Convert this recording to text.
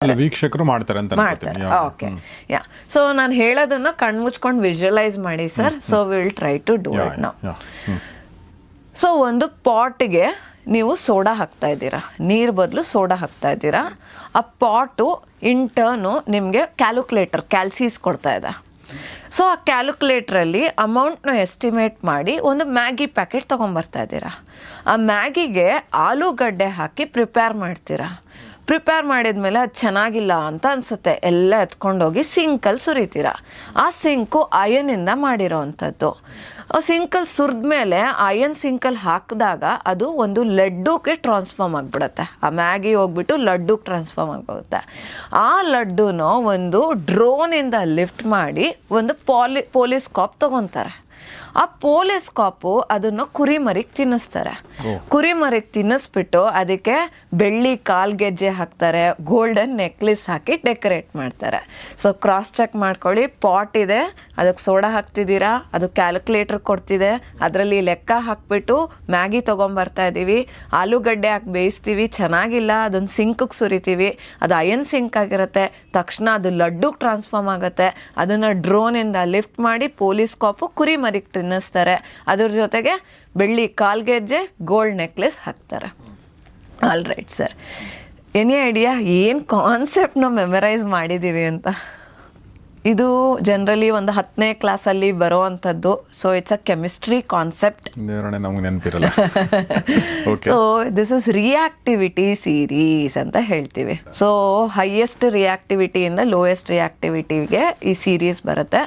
ವೀಕ್ಷಕರು ಮಾಡ್ತಾರೆ ಅಂತ ಮಾಡ್ತಾರೆ. ಓಕೆ, ಯಾ. ಸೊ ನಾನು ಹೇಳೋದನ್ನ ಕಣ್ಮುಚ್ಕೊಂಡು ವಿಜುವಲೈಸ್ ಮಾಡಿ sir. So will try to do it now. So ಒಂದು ಪಾಟ್ಗೆ ನೀವು ಸೋಡಾ ಹಾಕ್ತಾ ಇದ್ದೀರಾ, ನೀರು ಬದಲು ಸೋಡಾ ಹಾಕ್ತಾ ಇದ್ದೀರಾ. ಆ ಪಾಟು ಇಂಟರ್ನು ನಿಮಗೆ ಕ್ಯಾಲ್ಸಿಸ್ ಕೊಡ್ತಾ ಇದೆ. ಸೊ ಆ ಕ್ಯಾಲ್ಕುಲೇಟ್ರಲ್ಲಿ ಅಮೌಂಟ್ನ ಎಸ್ಟಿಮೇಟ್ ಮಾಡಿ ಒಂದು ಮ್ಯಾಗಿ ಪ್ಯಾಕೆಟ್ ತೊಗೊಂಬರ್ತಾ ಇದ್ದೀರಾ. ಆ ಮ್ಯಾಗಿಗೆ ಆಲೂಗಡ್ಡೆ ಹಾಕಿ ಪ್ರಿಪೇರ್ ಮಾಡ್ತೀರಾ. ಪ್ರಿಪೇರ್ ಮಾಡಿದ್ಮೇಲೆ ಅದು ಚೆನ್ನಾಗಿಲ್ಲ ಅಂತ ಅನಿಸುತ್ತೆ, ಎಲ್ಲ ಎತ್ಕೊಂಡೋಗಿ ಸಿಂಕಲ್ಲಿ ಸುರಿತೀರಾ. ಆ ಸಿಂಕು ಅಯನಿಂದ ಮಾಡಿರೋ ಅಂಥದ್ದು. ಸಿಂಕಲ್ಲಿ ಸುರಿದ ಮೇಲೆ ಅಯನ್ ಸಿಂಕಲ್ಲಿ ಹಾಕಿದಾಗ ಅದು ಒಂದು ಲಡ್ಡುಗೆ ಟ್ರಾನ್ಸ್ಫಾರ್ಮ್ ಆಗಿಬಿಡುತ್ತೆ. ಆ ಮ್ಯಾಗಿ ಹೋಗ್ಬಿಟ್ಟು ಲಡ್ಡುಗೆ ಟ್ರಾನ್ಸ್ಫಾರ್ಮ್ ಆಗಿಬಿಡುತ್ತೆ. ಆ ಲಡ್ಡುನ ಒಂದು ಡ್ರೋನಿಂದ ಲಿಫ್ಟ್ ಮಾಡಿ ಒಂದು ಪೋಲಿಸ್ಕಾಪ್ ತೊಗೊತಾರೆ. ಆ ಪೋಲಿಸ್ಕಾಪು ಅದನ್ನು ಕುರಿಮರಿಗೆ ತಿನ್ನಿಸ್ತಾರೆ. ಕುರಿಮರಿಗೆ ತಿನ್ನಿಸ್ಬಿಟ್ಟು ಅದಕ್ಕೆ ಬೆಳ್ಳಿ ಕಾಲ್ಗೆಜ್ಜೆ ಹಾಕ್ತಾರೆ, ಗೋಲ್ಡನ್ ನೆಕ್ಲೆಸ್ ಹಾಕಿ ಡೆಕೋರೇಟ್ ಮಾಡ್ತಾರೆ. ಸೊ ಕ್ರಾಸ್ ಚೆಕ್ ಮಾಡ್ಕೊಳ್ಳಿ, ಪಾಟ್ ಇದೆ, ಅದಕ್ಕೆ ಸೋಡಾ ಹಾಕ್ತಿದ್ದೀರಾ, ಅದು ಕ್ಯಾಲ್ಕುಲೇಟರ್ ಕೊಡ್ತಿದೆ, ಅದರಲ್ಲಿ ಲೆಕ್ಕ ಹಾಕ್ಬಿಟ್ಟು ಮ್ಯಾಗಿ ತೊಗೊಂಬರ್ತಾ ಇದ್ದೀವಿ, ಆಲೂಗಡ್ಡೆ ಹಾಕಿ ಬೇಯಿಸ್ತೀವಿ, ಚೆನ್ನಾಗಿಲ್ಲ, ಅದನ್ನು ಸಿಂಕಿಗೆ ಸುರಿತೀವಿ, ಅದು ಅಯನ್ ಸಿಂಕ್ ಆಗಿರುತ್ತೆ. ತಕ್ಷಣ ಅದು ಲಡ್ಡುಗೆ ಟ್ರಾನ್ಸ್ಫಾರ್ಮ್ ಆಗುತ್ತೆ. ಅದನ್ನು ಡ್ರೋನಿಂದ ಲಿಫ್ಟ್ ಮಾಡಿ ಪೋಲಿಸ್ಕಾಪು ಕುರಿಮರಿಗೆ ತಿನ್ನಿಸ್ತಾರೆ. ಅದ್ರ ಜೊತೆಗೆ ಬೆಳ್ಳಿ ಕಾಲ್ಗೆಜ್ಜೆ, ಗೋಲ್ಡ್ ನೆಕ್ಲೆಸ್ ಹಾಕ್ತಾರೆ. All right sir, any idea ಏನು ಕಾನ್ಸೆಪ್ಟ್ನ ಮೆಮರೈಸ್ ಮಾಡಿದ್ದೀವಿ ಅಂತ? ಇದು ಜನರಲಿ ಒಂದು 10ನೇ ಕ್ಲಾಸಲ್ಲಿ ಬರೋ ಅಂಥದ್ದು. So it's a chemistry concept. So this is reactivity series ಅಂತ ಹೇಳ್ತೀವಿ. ಸೊ ಹೈಯೆಸ್ಟ್ ರಿಯಾಕ್ಟಿವಿಟಿಯಿಂದ ಲೋಯೆಸ್ಟ್ ರಿಯಾಕ್ಟಿವಿಟಿಗೆ ಈ ಸೀರೀಸ್ ಬರುತ್ತೆ.